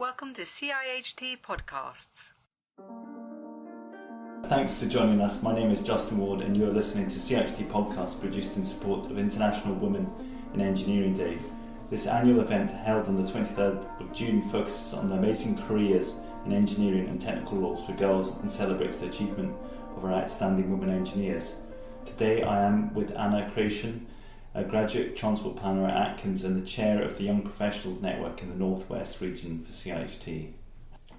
Welcome to CIHT Podcasts. Thanks for joining us. My name is Justin Ward and you're listening to CIHT Podcast produced in support of International Women in Engineering Day. This annual event held on the 23rd of June focuses on the amazing careers in engineering and technical roles for girls and celebrates the achievement of our outstanding women engineers. Today I am with Anna Craciun, a graduate transport planner at Atkins and the chair of the Young Professionals Network in the Northwest region for CIHT.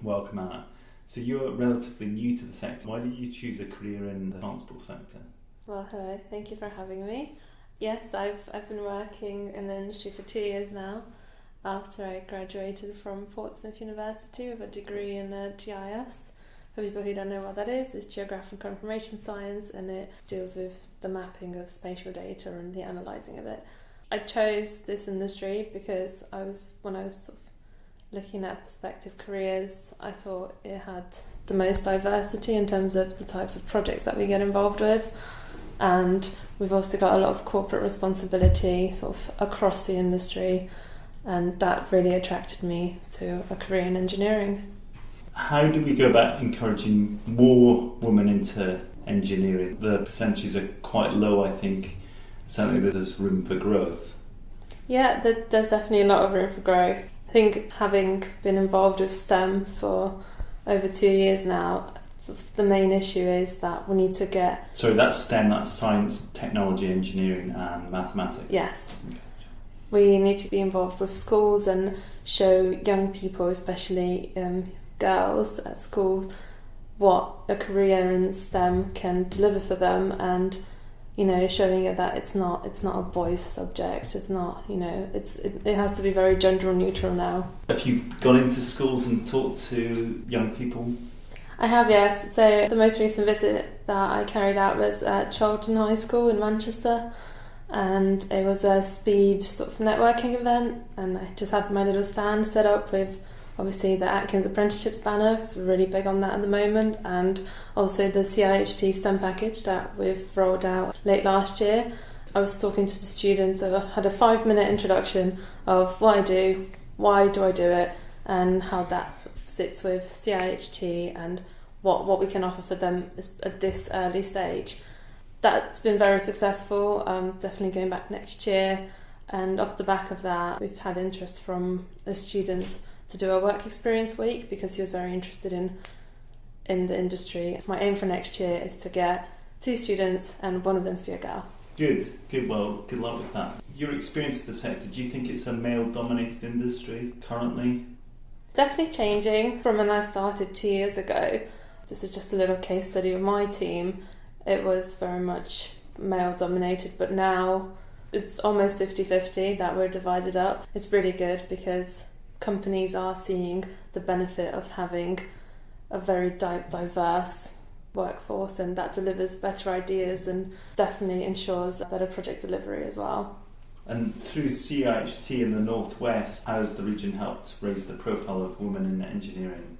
Welcome, Anna. So you're relatively new to the sector. Why did you choose a career in the transport sector? Well, hello. Thank you for having me. Yes, I've been working in the industry for 2 years now after I graduated from Portsmouth University with a degree in GIS. For people who don't know what that is, it's Geographical Information Science, and it deals with the mapping of spatial data and the analysing of it. I chose this industry because when I was sort of looking at prospective careers, I thought it had the most diversity in terms of the types of projects that we get involved with, and we've also got a lot of corporate responsibility sort of across the industry, and that really attracted me to a career in engineering. How do we go about encouraging more women into engineering? The percentages are quite low, I think. Certainly there's room for growth. Yeah, there's definitely a lot of room for growth. I think having been involved with STEM for over 2 years now, sort of the main issue is that we need to get... Sorry, that's STEM, that's science, technology, engineering and mathematics? Yes. Okay. We need to be involved with schools and show young people, especially girls at schools, what a career in STEM can deliver for them, and showing it that it's not a boys' subject. It's not, it has to be very gender neutral now. Have you gone into schools and talked to young people? I have, yes. So the most recent visit that I carried out was at Charlton High School in Manchester, and it was a speed sort of networking event, and I just had my little stand set up with obviously the Atkins apprenticeships banner, because we're really big on that at the moment, and also the CIHT STEM package that we've rolled out late last year. I was talking to the students, I had a 5-minute introduction of what I do, why do I do it, and how that sort of sits with CIHT and what we can offer for them at this early stage. That's been very successful, definitely going back next year, and off the back of that we've had interest from the students to do a work experience week because he was very interested in the industry. My aim for next year is to get 2 students and one of them to be a girl. Good. Well, good luck with that. Your experience of the sector, do you think it's a male-dominated industry currently? Definitely changing from when I started 2 years ago. This is just a little case study with my team. It was very much male-dominated, but now it's almost 50-50 that we're divided up. It's really good because companies are seeing the benefit of having a very diverse workforce, and that delivers better ideas and definitely ensures better project delivery as well. And through CIHT in the Northwest, how has the region helped raise the profile of women in engineering?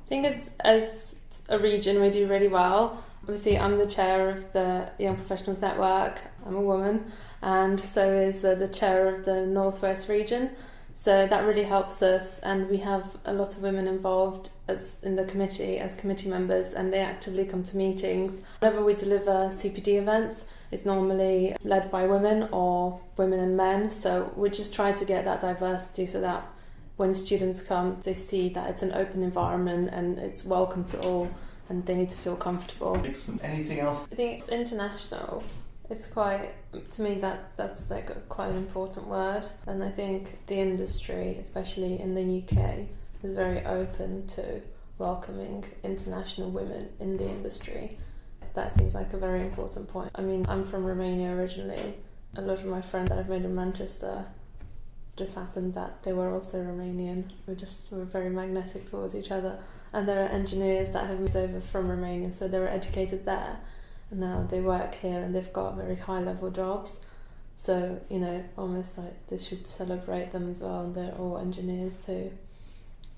I think as a region we do really well. Obviously I'm the chair of the Young Professionals Network, I'm a woman, and so is the chair of the Northwest region. So that really helps us, and we have a lot of women involved in the committee as committee members, and they actively come to meetings. Whenever we deliver CPD events, it's normally led by women or women and men, so we just try to get that diversity so that when students come, they see that it's an open environment and it's welcome to all, and they need to feel comfortable. Excellent. Anything else? I think it's international. It's quite, to me, that's like quite an important word, and I think the industry, especially in the UK, is very open to welcoming international women in the industry. That seems like a very important point. I mean, I'm from Romania originally. A lot of my friends that I've made in Manchester just happened that they were also Romanian. We're very magnetic towards each other, and there are engineers that have moved over from Romania, so they were educated there. Now they work here and they've got very high level jobs, so almost like this should celebrate them as well, and they're all engineers too,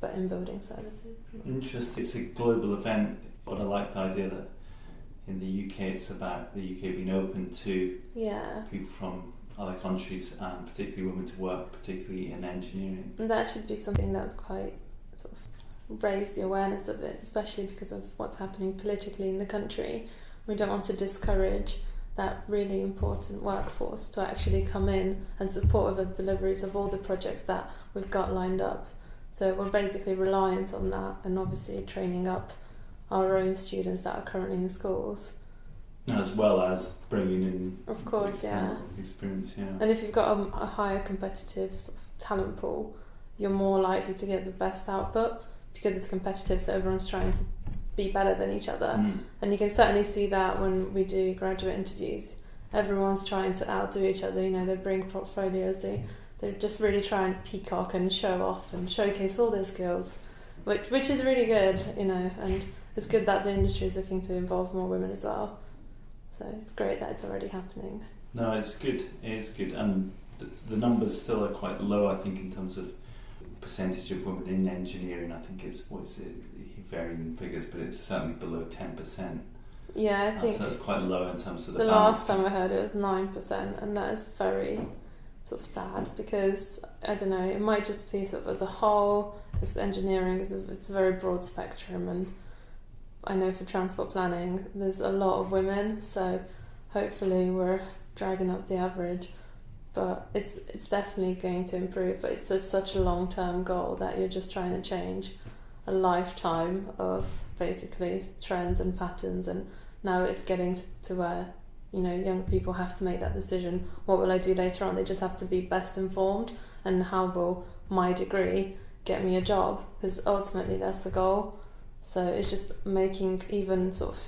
but in building services. Interesting. It's a global event, but I like the idea that in the UK it's about the UK being open to people from other countries and particularly women to work, particularly in engineering. And that should be something that's quite sort of raise the awareness of it, especially because of what's happening politically in the country. We don't want to discourage that really important workforce to actually come in and support the deliveries of all the projects that we've got lined up. So we're basically reliant on that, and obviously training up our own students that are currently in schools. As well as bringing in, of course, experience, yeah. And if you've got a higher competitive sort of talent pool, you're more likely to get the best output because it's competitive, so everyone's trying to be better than each other. And you can certainly see that when we do graduate interviews. Everyone's trying to outdo each other. They bring portfolios, they just really try and peacock and show off and showcase all their skills, which is really good, and it's good that the industry is looking to involve more women as well. So it's great that it's already happening. No, it's good. It is good. And the numbers still are quite low, I think, in terms of percentage of women in engineering. I think it's, varying figures, but it's certainly below 10%. Yeah, I think so it's quite low in terms of the last time I heard it was 9%, and that is very sort of sad because, I don't know, it might just be sort of as a whole, as engineering, it's a very broad spectrum, and I know for transport planning there's a lot of women, so hopefully we're dragging up the average, but it's definitely going to improve, but it's just such a long-term goal that you're just trying to change a lifetime of basically trends and patterns, and now it's getting to where young people have to make that decision. What will I do later on? They just have to be best informed, and how will my degree get me a job, because ultimately that's the goal. So it's just making even sort of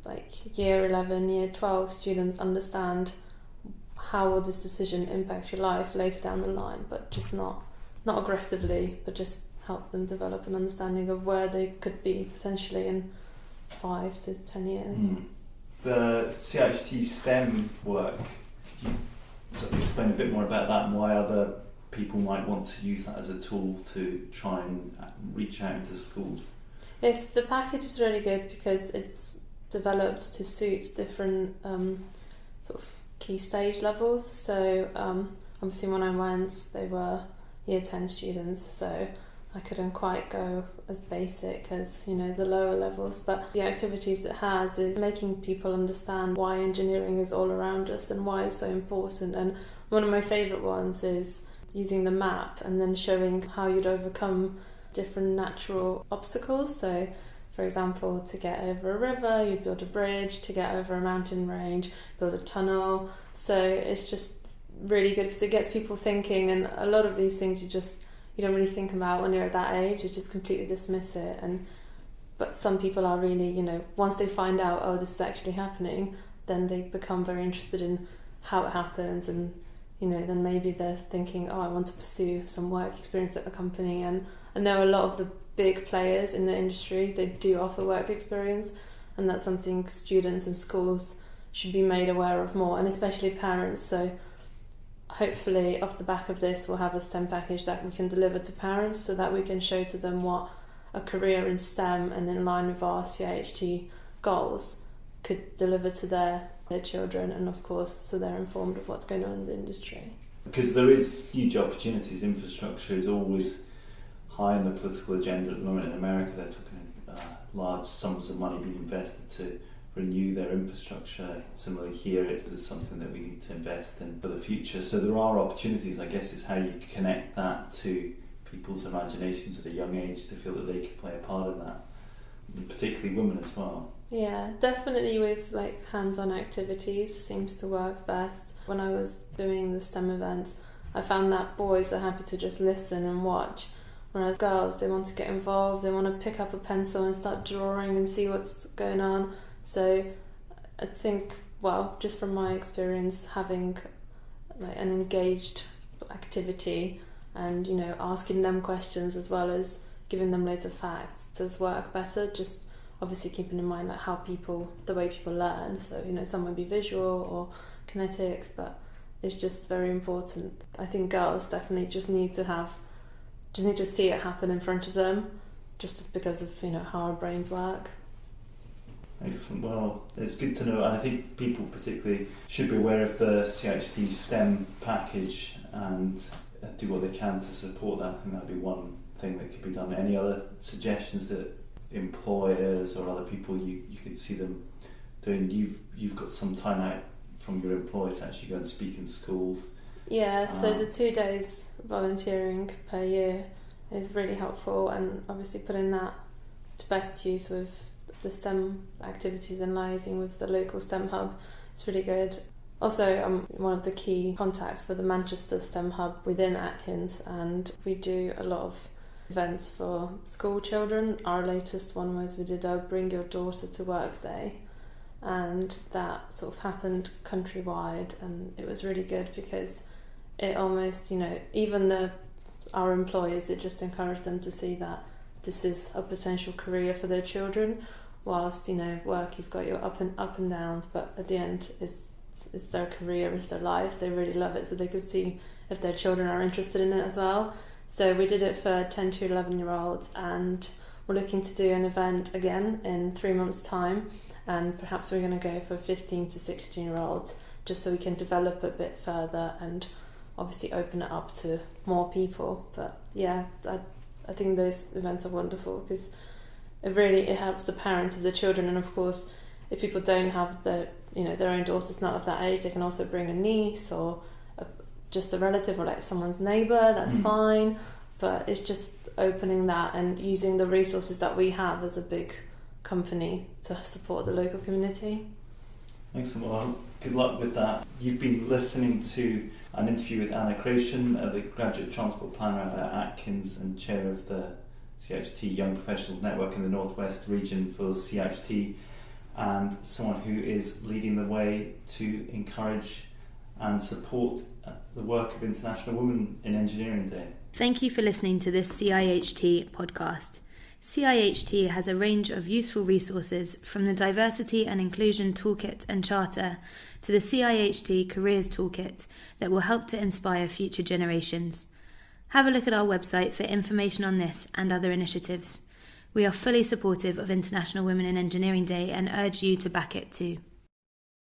like year 11, year 12 students understand how will this decision impact your life later down the line, but just not aggressively, but just help them develop an understanding of where they could be potentially in 5 to 10 years. The CIHT STEM work, could you sort of explain a bit more about that and why other people might want to use that as a tool to try and reach out into schools? Yes, the package is really good because it's developed to suit different sort of key stage levels. So obviously when I went, they were year 10 students, so I couldn't quite go as basic as the lower levels, but the activities it has is making people understand why engineering is all around us and why it's so important. And one of my favourite ones is using the map and then showing how you'd overcome different natural obstacles. So for example, to get over a river, you'd build a bridge; to get over a mountain range, build a tunnel. So it's just really good because it gets people thinking, and a lot of these things you don't really think about when you're at that age. You just completely dismiss it. But some people are really, once they find out, oh, this is actually happening, then they become very interested in how it happens, and then maybe they're thinking, oh, I want to pursue some work experience at a company. And I know a lot of the big players in the industry, they do offer work experience, and that's something students and schools should be made aware of more, and especially parents. So hopefully off the back of this we'll have a STEM package that we can deliver to parents so that we can show to them what a career in STEM and in line with our CIHT goals could deliver to their children, and of course so they're informed of what's going on in the industry. Because there is huge opportunities. Infrastructure is always high on the political agenda at the moment. In America they're talking large sums of money being invested to renew their infrastructure. Similarly here, it is something that we need to invest in for the future. So there are opportunities. I guess it's how you connect that to people's imaginations at a young age to feel that they could play a part in that, and particularly women as well. Yeah, definitely with like hands-on activities seems to work best. When I was doing the STEM events, I found that boys are happy to just listen and watch, whereas girls, they want to get involved, they want to pick up a pencil and start drawing and see what's going on. So I think, well, just from my experience, having like an engaged activity and asking them questions as well as giving them loads of facts does work better. Just obviously keeping in mind like the way people learn. So some might be visual or kinetics, but it's just very important. I think girls definitely just need to see it happen in front of them, just because of how our brains work. Excellent. Well, it's good to know, and I think people particularly should be aware of the CIHT STEM package and do what they can to support that. I think that'd be one thing that could be done. Any other suggestions that employers or other people you could see them doing? You've got some time out from your employer to actually go and speak in schools. Yeah, so the 2 days volunteering per year is really helpful, and obviously putting that to best use with the STEM activities and liaising with the local STEM hub is really good. Also, I'm one of the key contacts for the Manchester STEM hub within Atkins, and we do a lot of events for school children. Our latest one was we did a Bring Your Daughter to Work Day, and that sort of happened countrywide, and it was really good because it almost, even our employers, it just encouraged them to see that this is a potential career for their children. Whilst work, you've got your up and downs, but at the end it's their career, it's their life. They really love it, so they could see if their children are interested in it as well. So we did it for 10 to 11-year-olds, and we're looking to do an event again in 3 months' time, and perhaps we're going to go for 15 to 16-year-olds, just so we can develop a bit further and obviously open it up to more people. But yeah, I think those events are wonderful because it helps the parents of the children, and of course if people don't have their own daughters not of that age, they can also bring a niece or just a relative or like someone's neighbour, that's fine. But it's just opening that and using the resources that we have as a big company to support the local community. Excellent. Well, good luck with that. You've been listening to an interview with Craciun, the Graduate Transport Planner at Atkins and Chair of the CIHT Young Professionals Network in the North West region for CIHT, and someone who is leading the way to encourage and support the work of International Women in Engineering Day. Thank you for listening to this CIHT podcast. CIHT has a range of useful resources from the Diversity and Inclusion Toolkit and Charter to the CIHT Careers Toolkit that will help to inspire future generations. Have a look at our website for information on this and other initiatives. We are fully supportive of International Women in Engineering Day and urge you to back it too.